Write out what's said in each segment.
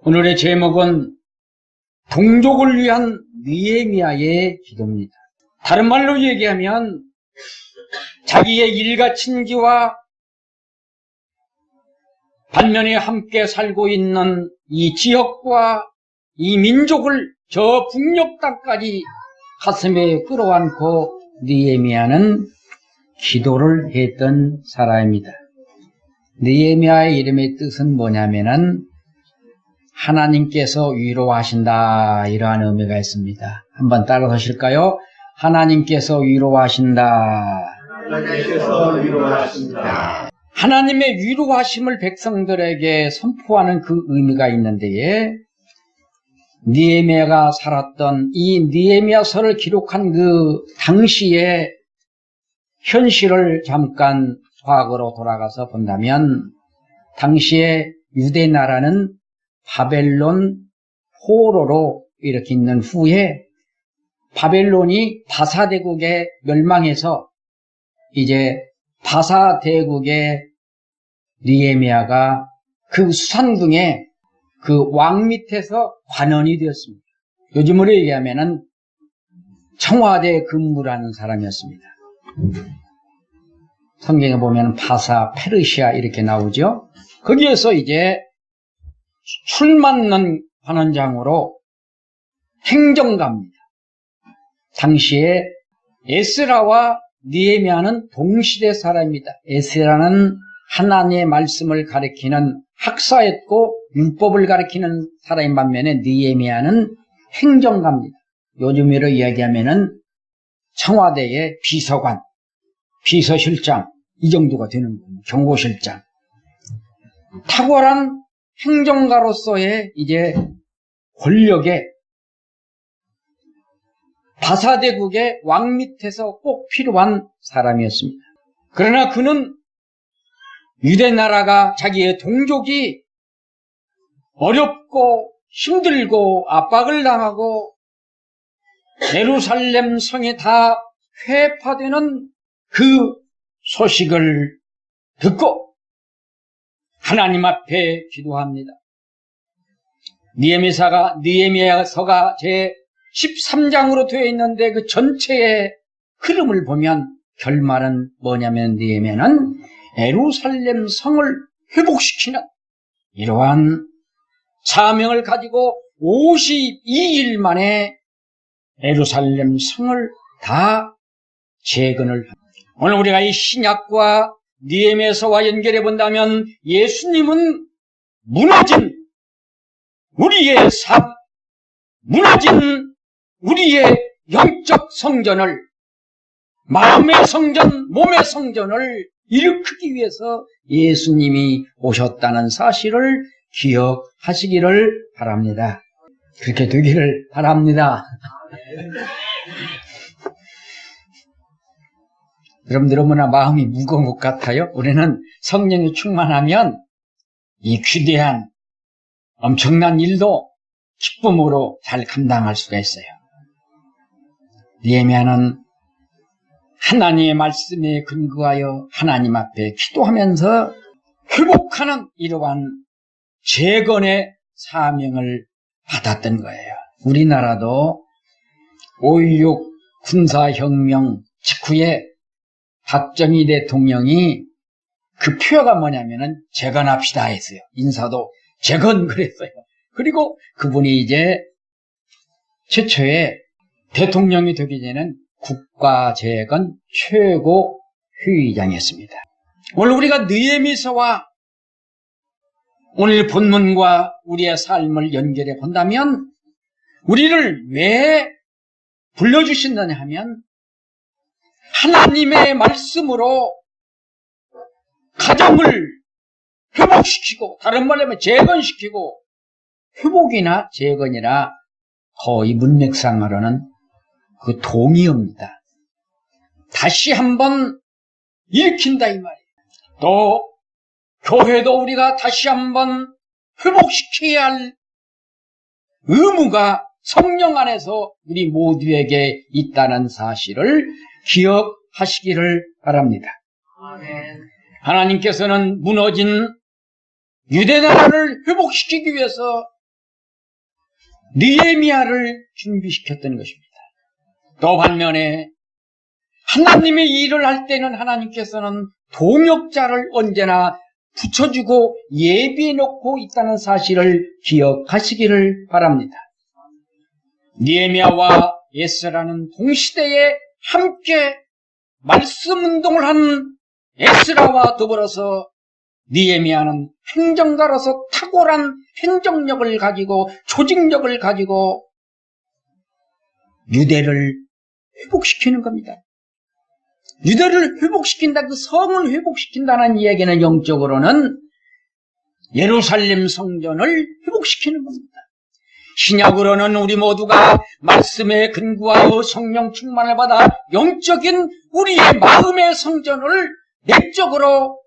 오늘의 제목은 동족을 위한 느헤미야의 기도입니다. 다른 말로 얘기하면 자기의 일가 친지와 반면에 함께 살고 있는 이 지역과 이 민족을 저 북녘 땅까지 가슴에 끌어안고 느헤미야는 기도를 했던 사람입니다. 느헤미야의 이름의 뜻은 뭐냐면은 하나님께서 위로하신다, 이러한 의미가 있습니다. 한번 따라하실까요? 하나님께서 위로하신다. 하나님께서 위로하신다. 하나님의 위로하심을 백성들에게 선포하는 그 의미가 있는데, 느헤미야가 살았던 이 느헤미야서를 기록한 그 당시의 현실을 잠깐 과거로 돌아가서 본다면, 당시에 유대 나라는 바벨론 포로로 이렇게 있는 후에 바벨론이 바사대국에 멸망해서 이제 바사대국의 느헤미야가 그 수산궁에 그 왕 밑에서 관원이 되었습니다. 요즘으로 얘기하면은 청와대 근무라는 사람이었습니다. 성경에 보면 바사, 페르시아 이렇게 나오죠. 거기에서 이제 술 맞는 관원장으로 행정가입니다. 당시에 에스라와 느헤미야는 동시대 사람입니다. 에스라는 하나님의 말씀을 가리키는 학사였고 율법을 가리키는 사람인 반면에 느헤미야는 행정가입니다. 요즘으로 이야기하면은 청와대의 비서관, 비서실장 이 정도가 되는 겁니다. 경호실장. 탁월한 행정가로서의 이제 권력에 바사대국의 왕 밑에서 꼭 필요한 사람이었습니다. 그러나 그는 유대 나라가 자기의 동족이 어렵고 힘들고 압박을 당하고 예루살렘 성에 다 회파되는 그 소식을 듣고 하나님 앞에 기도합니다. 느헤미야서가 제 13장으로 되어 있는데 그 전체의 흐름을 보면 결말은 뭐냐면 느헤미야는 예루살렘 성을 회복시키는 이러한 사명을 가지고 52일 만에 예루살렘 성을 다 재건을 합니다. 오늘 우리가 이 신약과 느헤미야서와 연결해 본다면 예수님은 무너진 우리의 삶, 무너진 우리의 영적 성전을, 마음의 성전, 몸의 성전을 일으키기 위해서 예수님이 오셨다는 사실을 기억하시기를 바랍니다. 그렇게 되기를 바랍니다. 여러분들 너무나 마음이 무거운 것 같아요. 우리는 성령이 충만하면 이 귀대한 엄청난 일도 기쁨으로 잘 감당할 수가 있어요. 느헤미야는 하나님의 말씀에 근거하여 하나님 앞에 기도하면서 회복하는 이러한 재건의 사명을 받았던 거예요. 우리나라도 5.16 군사혁명 직후에 박정희 대통령이 그 표어가 뭐냐면은 재건합시다 했어요. 인사도 재건 그랬어요. 그리고 그분이 이제 최초의 대통령이 되기 전에는 국가재건 최고 후위장이었습니다. 오늘 우리가 느헤미야서와 오늘 본문과 우리의 삶을 연결해 본다면 우리를 왜 불러주신다냐 하면 하나님의 말씀으로 가정을 회복시키고, 다른 말로 하면 재건시키고, 회복이나 재건이나 거의 문맥상으로는 그 동의어입니다. 다시 한번 일으킨다 이 말이에요. 또 교회도 우리가 다시 한번 회복시켜야 할 의무가 성령 안에서 우리 모두에게 있다는 사실을 기억하시기를 바랍니다. 아멘. 하나님께서는 무너진 유대 나라를 회복시키기 위해서 느헤미야를 준비시켰던 것입니다. 또 반면에 하나님의 일을 할 때는 하나님께서는 동역자를 언제나 붙여주고 예비해 놓고 있다는 사실을 기억하시기를 바랍니다. 느헤미야와 에스라는 동시대에 함께 말씀 운동을 한 에스라와 더불어서 느헤미야는 행정가로서 탁월한 행정력을 가지고 조직력을 가지고 유대를 회복시키는 겁니다. 유대를 회복시킨다, 그 성을 회복시킨다는 이야기는 영적으로는 예루살렘 성전을 회복시키는 겁니다. 신약으로는 우리 모두가 말씀에 근거하여 성령 충만을 받아 영적인 우리의 마음의 성전을 내적으로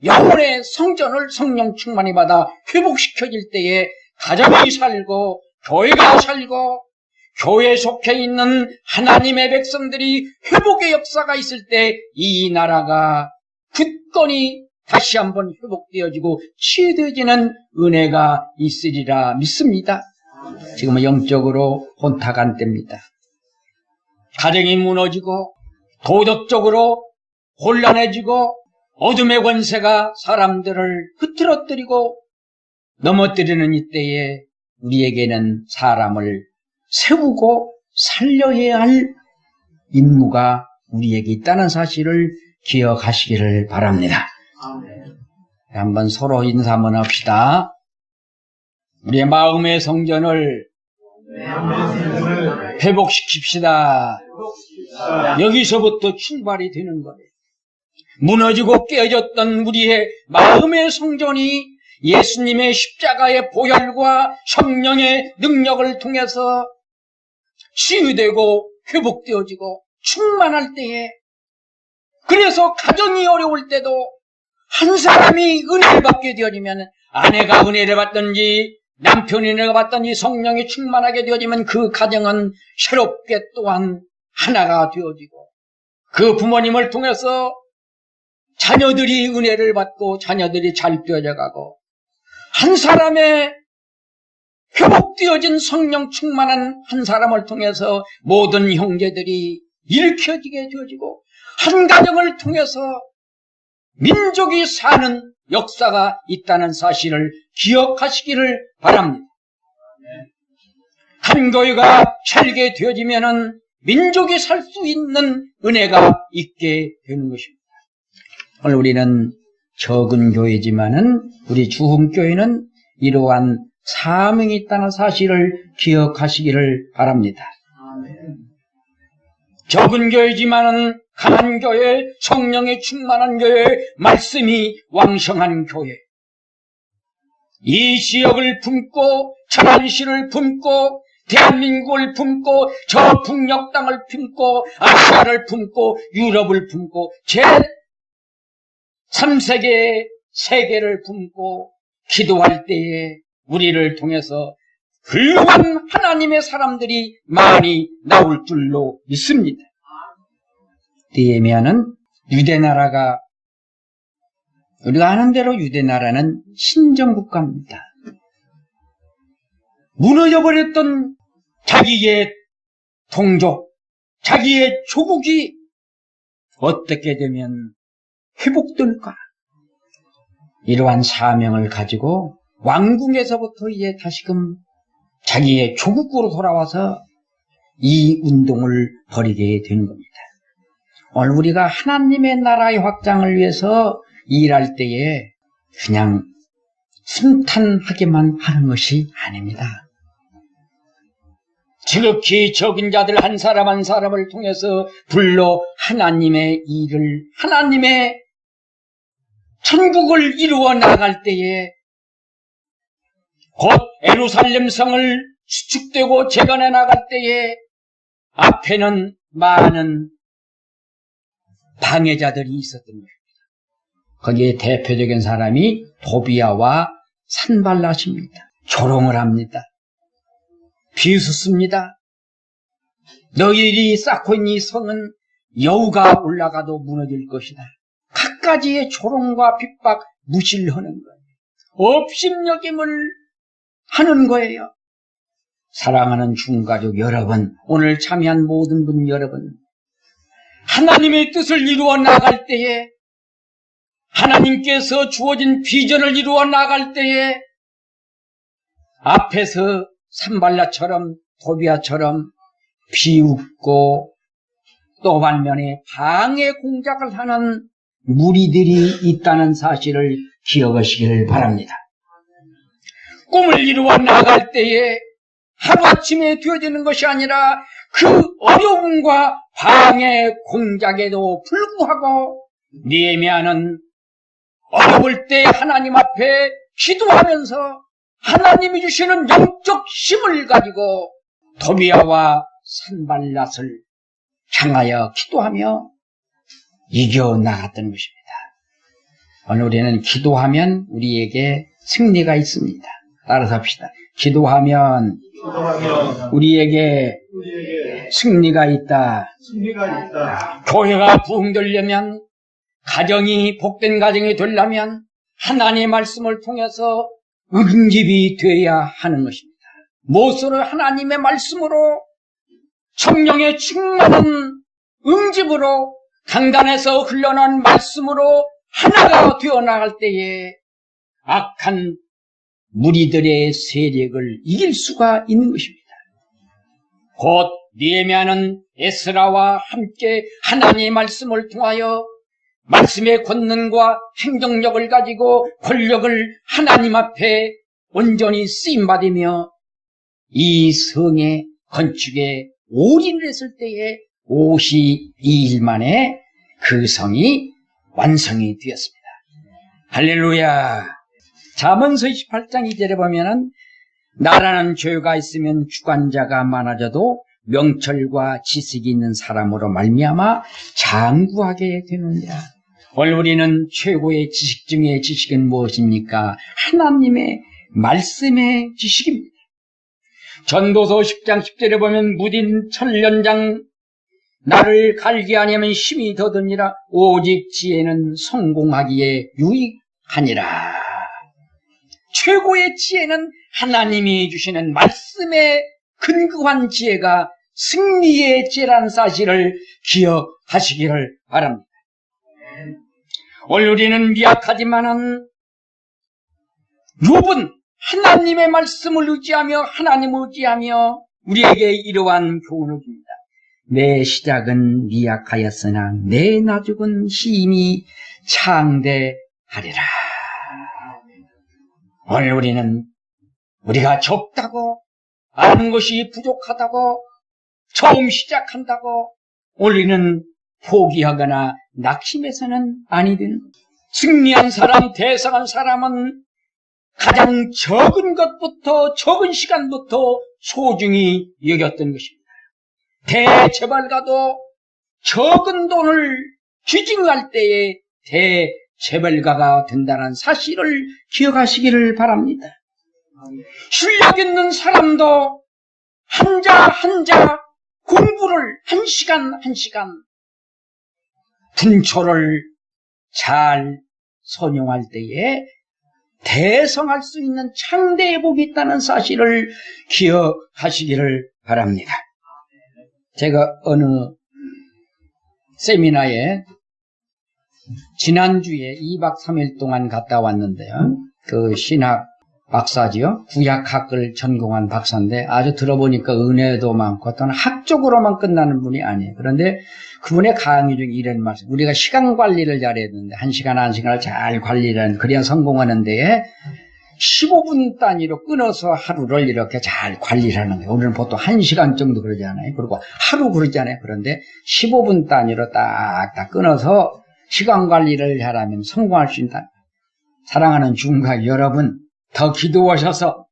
영혼의 성전을 성령 충만히 받아 회복시켜질 때에 가정이 살고 교회가 살고 교회에 속해 있는 하나님의 백성들이 회복의 역사가 있을 때 이 나라가 굳건히 다시 한번 회복되어지고 치유되어지는 은혜가 있으리라 믿습니다. 지금은 영적으로 혼탁한 때입니다. 가정이 무너지고 도덕적으로 혼란해지고 어둠의 권세가 사람들을 흐트러뜨리고 넘어뜨리는 이때에 우리에게는 사람을 세우고 살려야 할 임무가 우리에게 있다는 사실을 기억하시기를 바랍니다. 한번 서로 인사 한번 합시다. 우리의 마음의 성전을 회복시킵시다. 여기서부터 출발이 되는 거예요. 무너지고 깨졌던 우리의 마음의 성전이 예수님의 십자가의 보혈과 성령의 능력을 통해서 치유되고 회복되어지고 충만할 때에, 그래서 가정이 어려울 때도 한 사람이 은혜를 받게 되어지면, 아내가 은혜를 받든지 남편이 은혜를 받든지 성령이 충만하게 되어지면 그 가정은 새롭게 또한 하나가 되어지고, 그 부모님을 통해서 자녀들이 은혜를 받고 자녀들이 잘 되어져 가고, 한 사람의 회복되어진 성령 충만한 한 사람을 통해서 모든 형제들이 일으켜지게 되어지고, 한 가정을 통해서 민족이 사는 역사가 있다는 사실을 기억하시기를 바랍니다. 한 교회가 살게 되어지면은 민족이 살 수 있는 은혜가 있게 되는 것입니다. 오늘 우리는 적은 교회지만은 우리 주흥교회는 이러한 사명이 있다는 사실을 기억하시기를 바랍니다. 적은 교회지만은 강한 교회, 성령의 충만한 교회, 말씀이 왕성한 교회, 이 지역을 품고 천안시를 품고 대한민국을 품고 저 북녘 땅을 품고 아시아를 품고 유럽을 품고 제3세계의 세계를 품고 기도할 때에 우리를 통해서 훌륭한 하나님의 사람들이 많이 나올 줄로 믿습니다. 느헤미야는 유대나라가, 우리가 아는 대로 유대나라는 신정국가입니다. 무너져버렸던 자기의 동족, 자기의 조국이 어떻게 되면 회복될까? 이러한 사명을 가지고 왕궁에서부터 이제 다시금 자기의 조국으로 돌아와서 이 운동을 벌이게 된 겁니다. 오늘 우리가 하나님의 나라의 확장을 위해서 일할 때에 그냥 순탄하게만 하는 것이 아닙니다. 지극히 적은 자들 한 사람 한 사람을 통해서 불러 하나님의 일을, 하나님의 천국을 이루어 나갈 때에 곧 예루살렘 성을 수축되고 재건해 나갈 때에 앞에는 많은 방해자들이 있었던 것입니다. 거기에 대표적인 사람이 도비아와 산발랏입니다. 조롱을 합니다. 비웃습니다. 너희들이 쌓고 있는 이 성은 여우가 올라가도 무너질 것이다. 갖가지의 조롱과 핍박, 무시를 하는 거예요. 업심여김을 하는 거예요. 사랑하는 중가족 여러분, 오늘 참여한 모든 분 여러분, 하나님의 뜻을 이루어 나갈 때에, 하나님께서 주어진 비전을 이루어 나갈 때에 앞에서 산발라처럼 도비아처럼 비웃고 또 반면에 방해 공작을 하는 무리들이 있다는 사실을 기억하시기를 바랍니다. 꿈을 이루어 나갈 때에 하루아침에 되어지는 것이 아니라 그 어려움과 방해 공작에도 불구하고 느헤미야는 어려울 때 하나님 앞에 기도하면서 하나님이 주시는 영적 힘을 가지고 도비아와 산발랏을 향하여 기도하며 이겨나갔던 것입니다. 오늘 우리는 기도하면 우리에게 승리가 있습니다. 따라서 합시다. 기도하면 우리에게 승리가 있다. 교회가 부흥되려면, 가정이 복된 가정이 되려면 하나님의 말씀을 통해서 응집이 되어야 하는 것입니다. 무엇으로? 하나님의 말씀으로, 성령의 충만한 응집으로, 강단에서 흘러난 말씀으로 하나가 되어 나갈 때에 악한 무리들의 세력을 이길 수가 있는 것입니다. 곧 느헤미야는 에스라와 함께 하나님의 말씀을 통하여 말씀의 권능과 행동력을 가지고 권력을 하나님 앞에 온전히 쓰임받으며 이 성의 건축에 올인을 했을 때에 52일 만에 그 성이 완성이 되었습니다. 할렐루야. 잠언서 28장 2절에 보면은 나라는 죄가 있으면 주관자가 많아져도 명철과 지식이 있는 사람으로 말미암아 장구하게 되느니라. 오늘 우리는 최고의 지식 중에 지식은 무엇입니까? 하나님의 말씀의 지식입니다. 전도서 10장 10절에 보면 무딘 천년장 나를 갈게 하냐면 힘이 더드니라. 오직 지혜는 성공하기에 유익하니라. 최고의 지혜는 하나님이 주시는 말씀에 근거한 지혜가 승리의 지혜라는 사실을 기억하시기를 바랍니다. 오늘 우리는 미약하지만은 욥은 하나님의 말씀을 의지하며 하나님을 의지하며 우리에게 이러한 교훈을 줍니다. 내 시작은 미약하였으나 내 나중은 힘이 창대하리라. 오늘 우리는 우리가 적다고, 아는 것이 부족하다고, 처음 시작한다고 우리는 포기하거나 낙심해서는 아니든, 승리한 사람, 대성한 사람은 가장 적은 것부터, 적은 시간부터 소중히 여겼던 것입니다. 대재벌가도 적은 돈을 기증할 때에 대재벌가가 된다는 사실을 기억하시기를 바랍니다. 실력 있는 사람도 한자 공부를 한 시간 분초를 잘 선용할 때에 대성할 수 있는 창대의 복이 있다는 사실을 기억하시기를 바랍니다. 제가 어느 세미나에 지난주에 2박 3일 동안 갔다 왔는데요. 그 신학 박사지요. 구약학을 전공한 박사인데 아주 들어보니까 은혜도 많고 또는 학적으로만 끝나는 분이 아니에요. 그런데 그분의 강의 중에 이런 말씀. 우리가 시간 관리를 잘해야 되는데 1시간을 잘 관리를 하는, 그래야 성공하는 데에 15분 단위로 끊어서 하루를 이렇게 잘 관리를 하는 거예요. 우리는 보통 1시간 정도 그러잖아요. 그리고 하루 그러잖아요. 그런데 15분 단위로 딱 끊어서 시간 관리를 잘하면 성공할 수 있다. 사랑하는 중가 여러분, 더 기도하셔서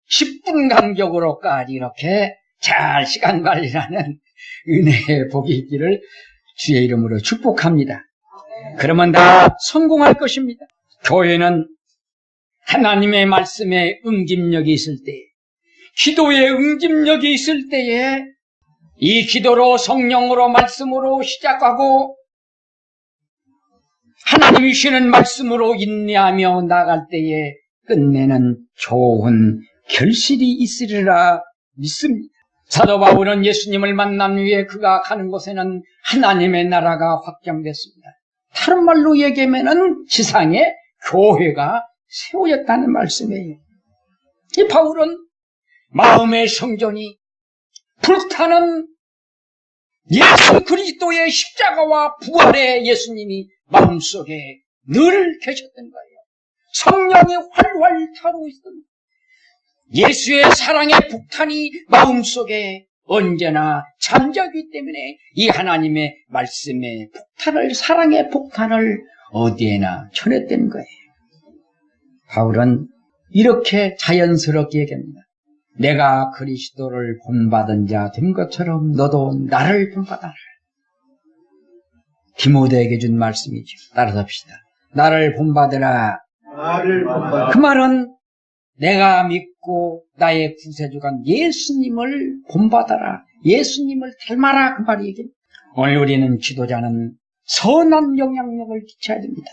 10분 간격으로까지 이렇게 잘 시간 관리를 하는 은혜의 복이 있기를 주의 이름으로 축복합니다. 그러면 다 성공할 것입니다. 교회는 하나님의 말씀에 응집력이 있을 때, 기도에 응집력이 있을 때에 이 기도로 성령으로 말씀으로 시작하고 하나님이 주시는 말씀으로 인내하며 나갈 때에 끝내는 좋은 결실이 있으리라 믿습니다. 사도 바울은 예수님을 만난 후에 그가 가는 곳에는 하나님의 나라가 확장됐습니다. 다른 말로 얘기하면은 지상에 교회가 세워졌다는 말씀이에요. 이 바울은 마음의 성전이 불타는 예수 그리스도의 십자가와 부활의 예수님이 마음속에 늘 계셨던 거예요. 성령이 활활 타오르고 있었던 예수의 사랑의 폭탄이 마음속에 언제나 잠자기 때문에 이 하나님의 말씀의 폭탄을, 사랑의 폭탄을 어디에나 전했던 거예요. 바울은 이렇게 자연스럽게 얘기합니다. 내가 그리스도를 본받은 자 된 것처럼 너도 나를 본받아라. 디모데에게 준 말씀이죠. 따라서 합시다. 나를 본받으라. 그 말은 내가 믿고 나의 구세주간 예수님을 본받아라. 예수님을 닮아라. 그 말이 얘기입니다. 오늘 우리는 지도자는 선한 영향력을 끼쳐야 됩니다.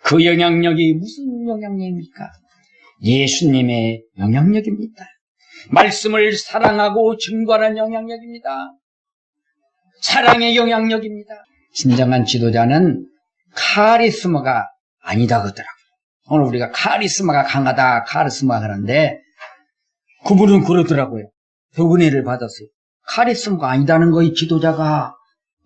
그 영향력이 무슨 영향력입니까? 예수님의 영향력입니다. 말씀을 사랑하고 증거하는 영향력입니다. 사랑의 영향력입니다. 진정한 지도자는 카리스마가 아니다 그러더라고요. 오늘 우리가 카리스마가 강하다, 카리스마가 그런데 그분은 그러더라고요. 그 은혜를 받았어요. 카리스마가 아니다는 거이 지도자가.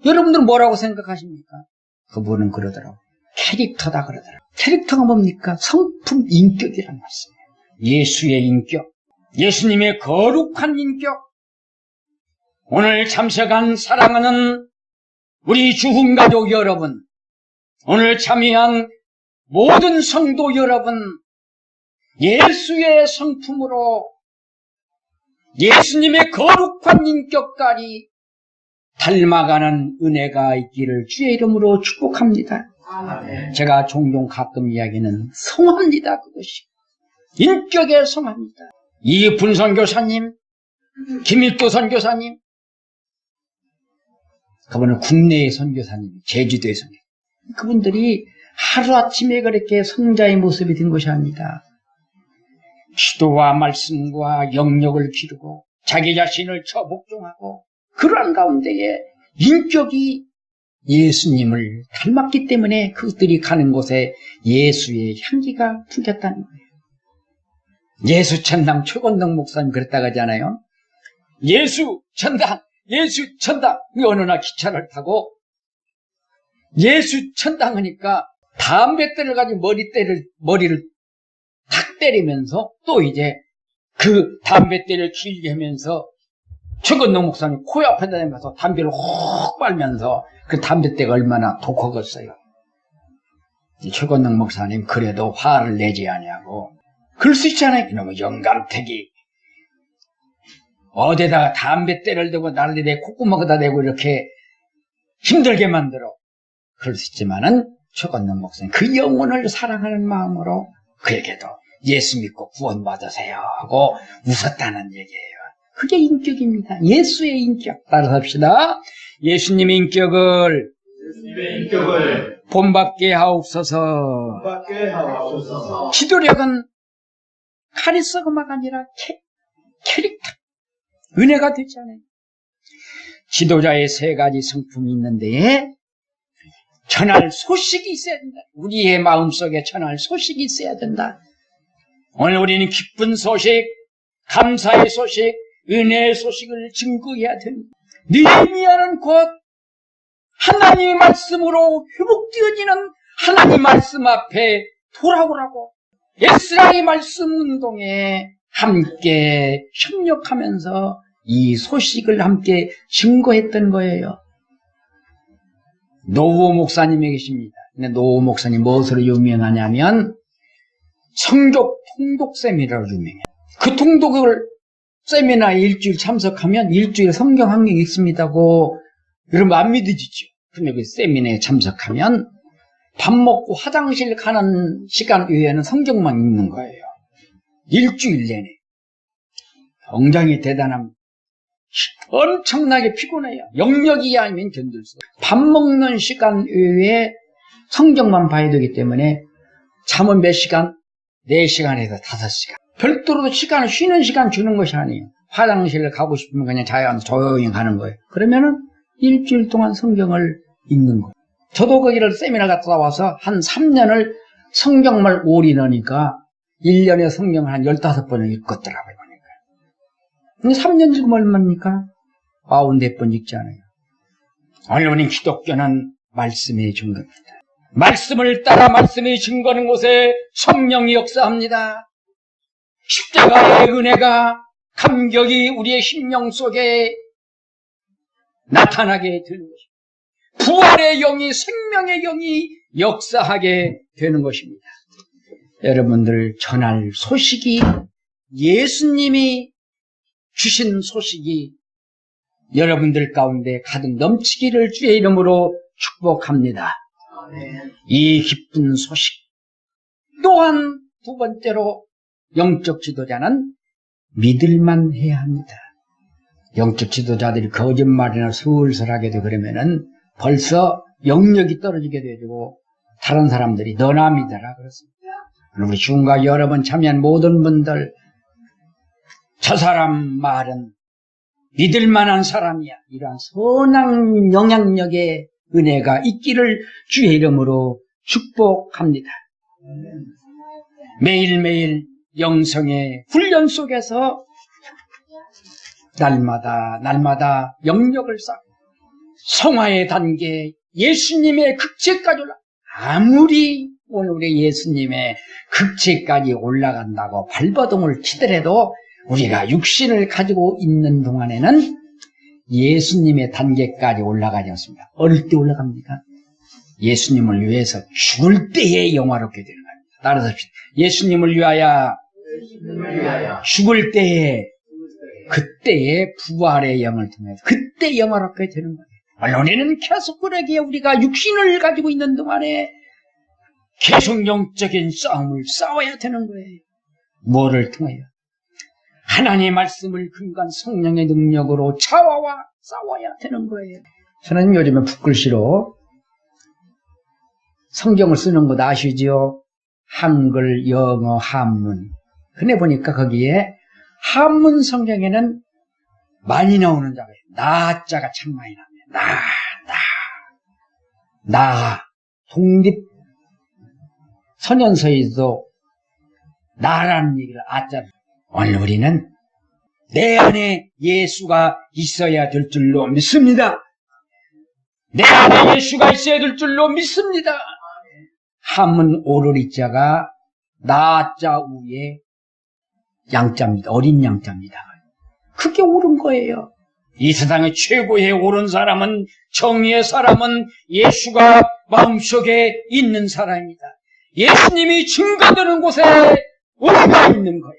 여러분들은 뭐라고 생각하십니까? 그분은 그러더라고요. 캐릭터다 그러더라고요. 캐릭터가 뭡니까? 성품, 인격이란 말씀이에요. 예수의 인격, 예수님의 거룩한 인격. 오늘 참석한 사랑하는 우리 주흥가족 여러분, 오늘 참여한 모든 성도 여러분, 예수의 성품으로 예수님의 거룩한 인격까지 닮아가는 은혜가 있기를 주의 이름으로 축복합니다. 아멘. 제가 종종 가끔 이야기는 성화입니다. 그것이 인격의 성화입니다. 이익분 선교사님, 김익도 선교사님, 그분은 국내의 선교사님, 제주도의 선교사님. 그분들이 하루아침에 그렇게 성자의 모습이 된 것이 아닙니다. 기도와 말씀과 영역을 기르고 자기 자신을 처복종하고 그러한 가운데에 인격이 예수님을 닮았기 때문에 그들이 가는 곳에 예수의 향기가 풍겼다는 거예요. 예수 천당 최권동 목사님 그랬다고 하잖아요. 예수 천당, 예수 천당. 어느 날 기차를 타고 예수 천당 하니까 담뱃대를 가지고 머리를 탁 때리면서 또 이제 그 담뱃대를 길게 하면서 최건동 목사님 코 앞에다 대면서 담배를 혹 빨면서 그 담뱃대가 얼마나 독하겠어요. 최건동 목사님 그래도 화를 내지 아니하고 그럴 수 있잖아요. 이놈의 영감택이 어디다가 담뱃대를 대고 나를 내 콧구멍에다 대고 이렇게 힘들게 만들어. 그럴 수 있지만은 최건동 목사님 그 영혼을 사랑하는 마음으로 그에게도 예수 믿고 구원받으세요 하고 웃었다는 얘기예요. 그게 인격입니다. 예수의 인격. 따라서 합시다. 예수님의 인격을 본받게 하옵소서. 지도력은 카리스마가 아니라 캐릭터, 은혜가 되지 않아요. 지도자의 세 가지 성품이 있는데 전할 소식이 있어야 된다. 우리의 마음속에 전할 소식이 있어야 된다. 오늘 우리는 기쁜 소식, 감사의 소식, 은혜의 소식을 증거해야 됩니다. 느헤미야는 곧 하나님의 말씀으로 회복되어지는 하나님 말씀 앞에 돌아오라고 에스라의 말씀 운동에 함께 협력하면서 이 소식을 함께 증거했던 거예요. 노후 목사님이 계십니다. 근데 노후 목사님 무엇으로 유명하냐면 성적 통독 세미나로 유명해요. 그 통독을 세미나에 일주일 참석하면 일주일에 성경 한 개 읽습니다고 여러분 안 믿어지죠. 근데 그 세미나에 참석하면 밥 먹고 화장실 가는 시간 외에는 성경만 읽는 거예요. 일주일 내내. 굉장히 대단합니다. 엄청나게 피곤해요. 영역이 아니면 견딜 수 없어요. 밥 먹는 시간 외에 성경만 봐야 되기 때문에 잠은 몇 시간? 4시간에서 5시간. 별도로 시간을 쉬는 시간 주는 것이 아니에요. 화장실 가고 싶으면 그냥 자연 조용히 가는 거예요. 그러면은 일주일 동안 성경을 읽는 거예요. 저도 거기를 세미나 갔다 와서 한 3년을 성경만 올인하니까 1년에 성경을 한 15번을 읽었더라고요. 근데 3년 읽으면 얼마입니까? 44번 읽잖아요. 언론인 기독교는 말씀의 증거입니다. 말씀을 따라 말씀이 증거하는 곳에 성령이 역사합니다. 십자가의 은혜가 감격이 우리의 심령 속에 나타나게 되는 것입니다. 부활의 영이 생명의 영이 역사하게 되는 것입니다. 여러분들 전할 소식이 예수님이 주신 소식이 여러분들 가운데 가득 넘치기를 주의 이름으로 축복합니다. 이 기쁜 소식 또한 두 번째로 영적 지도자는 믿을만 해야 합니다. 영적 지도자들이 거짓말이나 슬슬하게 되고 그러면은 벌써 영역이 떨어지게 되고 다른 사람들이 너나 믿어라 그렇습니다. 우리 중과 여러 번 참여한 모든 분들 저 사람 말은 믿을 만한 사람이야. 이러한 선한 영향력의 은혜가 있기를 주의 이름으로 축복합니다. 매일매일 영성의 훈련 속에서 날마다 영역을 쌓고 성화의 단계 예수님의 극체까지 올라 아무리 오늘 우리 예수님의 극체까지 올라간다고 발버둥을 치더라도 우리가 육신을 가지고 있는 동안에는 예수님의 단계까지 올라가지 않습니다. 어릴 때 올라갑니까? 예수님을 위해서 죽을 때에 영화롭게 되는 겁니다. 따라서 예수님을 위하여 죽을 때에 그때의 부활의 영을 통해서 그때 영화롭게 되는 거예요. 언론에는 계속 그러기에 우리가 육신을 가지고 있는 동안에 계속 영적인 싸움을 싸워야 되는 거예요. 뭐를 통해요? 하나님의 말씀을 근간 성령의 능력으로 자와와 싸워야 되는 거예요. 저는 요즘에 붓글씨로 성경을 쓰는 것 아시죠? 한글, 영어, 한문. 근데 보니까 거기에 한문 성경에는 많이 나오는 자가 있어요. 나자가 참 많이 나옵니다. 나. 독립 선연서에도 나라는 얘기를 아자를. 오늘 우리는 내 안에 예수가 있어야 될 줄로 믿습니다. 내 안에 예수가 있어야 될 줄로 믿습니다. 한문 오르리자가 나자 위에 양자입니다. 어린 양자입니다. 그게 옳은 거예요. 이 세상의 최고의 옳은 사람은 정의의 사람은 예수가 마음속에 있는 사람입니다. 예수님이 증거되는 곳에 우리가 있는 거예요.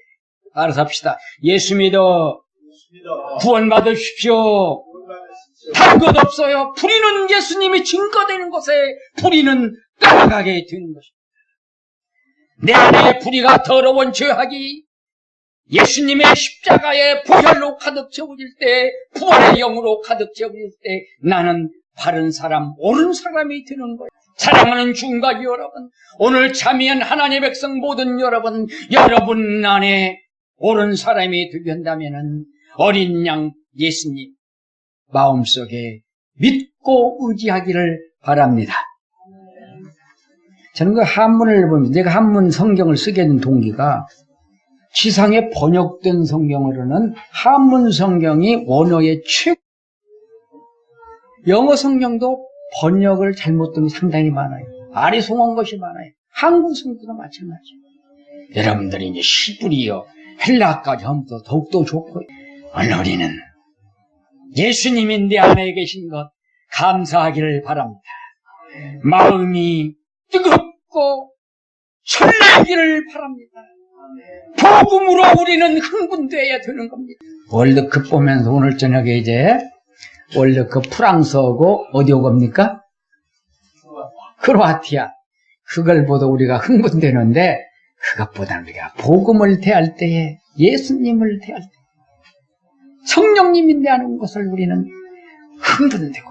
알아서 합시다. 예수 믿어 구원 받으십시오. 다른 것 없어요. 불의는 예수님이 증거되는 곳에 불의는 떠나가게 되는 것입니다. 내 안에 불의가 더러운 죄악이 예수님의 십자가의 보혈로 가득 채워질 때, 부활의 영으로 가득 채워질 때 나는 바른 사람, 옳은 사람이 되는 거예요. 사랑하는 중과 여러분, 오늘 참여한 하나님의 백성 모든 여러분 안에 옳은 사람이 되게 한다면 어린 양 예수님 마음속에 믿고 의지하기를 바랍니다. 저는 그 한문을 보면 내가 한문 성경을 쓰게 된 동기가 지상에 번역된 성경으로는 한문 성경이 원어의 최고. 영어 성경도 번역을 잘못된 게 상당히 많아요. 아리송한 것이 많아요. 한국 성경도 마찬가지예요. 여러분들이 이제 시브리어, 헬라까지 하면 더욱더 좋고, 오늘 우리는 예수님이 내 안에 계신 것 감사하기를 바랍니다. 마음이 뜨겁고 설레기를 바랍니다. 복음으로 우리는 흥분되어야 되는 겁니다. 월드컵 보면서 오늘 저녁에 이제 월드컵 프랑스하고 어디 오겁니까? 크로아티아. 그걸 보다 우리가 흥분되는데 그것보다는 우리가 복음을 대할 때에 예수님을 대할 때 성령님이 대하는 것을 우리는 흥분되고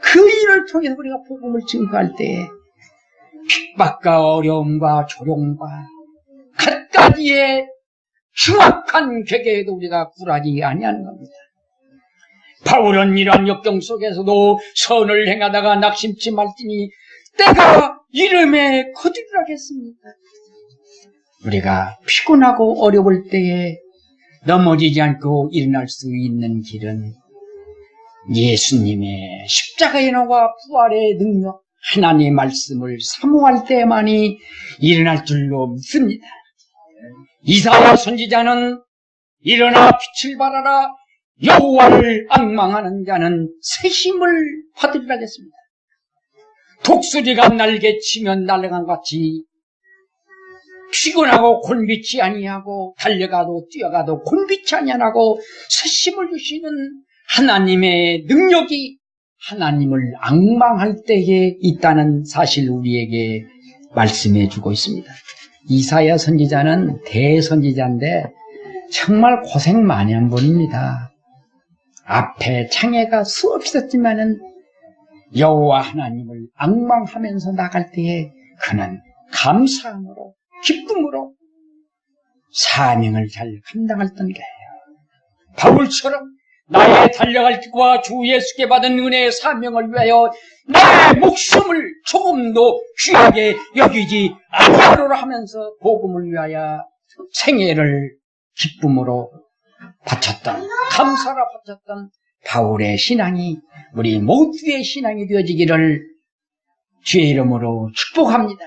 그 일을 통해서 우리가 복음을 증거할 때에 핍박과 어려움과 조롱과 갖가지의 흉악한 괴계에도 우리가 굴하지 아니하는 겁니다. 바울은 이러한 역경 속에서도 선을 행하다가 낙심치 말지니 때가 이름에 거두리라겠습니다. 우리가 피곤하고 어려울 때에 넘어지지 않고 일어날 수 있는 길은 예수님의 십자가의 나와 부활의 능력, 하나님의 말씀을 사모할 때만이 일어날 줄로 믿습니다. 이사야 선지자는 일어나 빛을 발하라, 여호와를 앙망하는 자는 새 힘을 받으리라 했습니다. 독수리가 날개치면 날아간 같이 피곤하고 곤비치 아니하고 달려가도 뛰어가도 곤비치 아니하고 새 힘을 주시는 하나님의 능력이 하나님을 앙망할 때에 있다는 사실 우리에게 말씀해 주고 있습니다. 이사야 선지자는 대선지자인데 정말 고생 많이 한 분입니다. 앞에 장애가 수없이 있었지만은 여호와 하나님을 앙망하면서 나갈 때에 그는 감사함으로 기쁨으로 사명을 잘 감당했던 거예요. 바울처럼 나의 달려갈 길과 주 예수께 받은 은혜의 사명을 위하여 내 목숨을 조금도 귀하게 여기지 아니하노라 하면서 복음을 위하여 생애를 기쁨으로 바쳤던, 감사로 바쳤던 바울의 신앙이 우리 모두의 신앙이 되어지기를 주의 이름으로 축복합니다.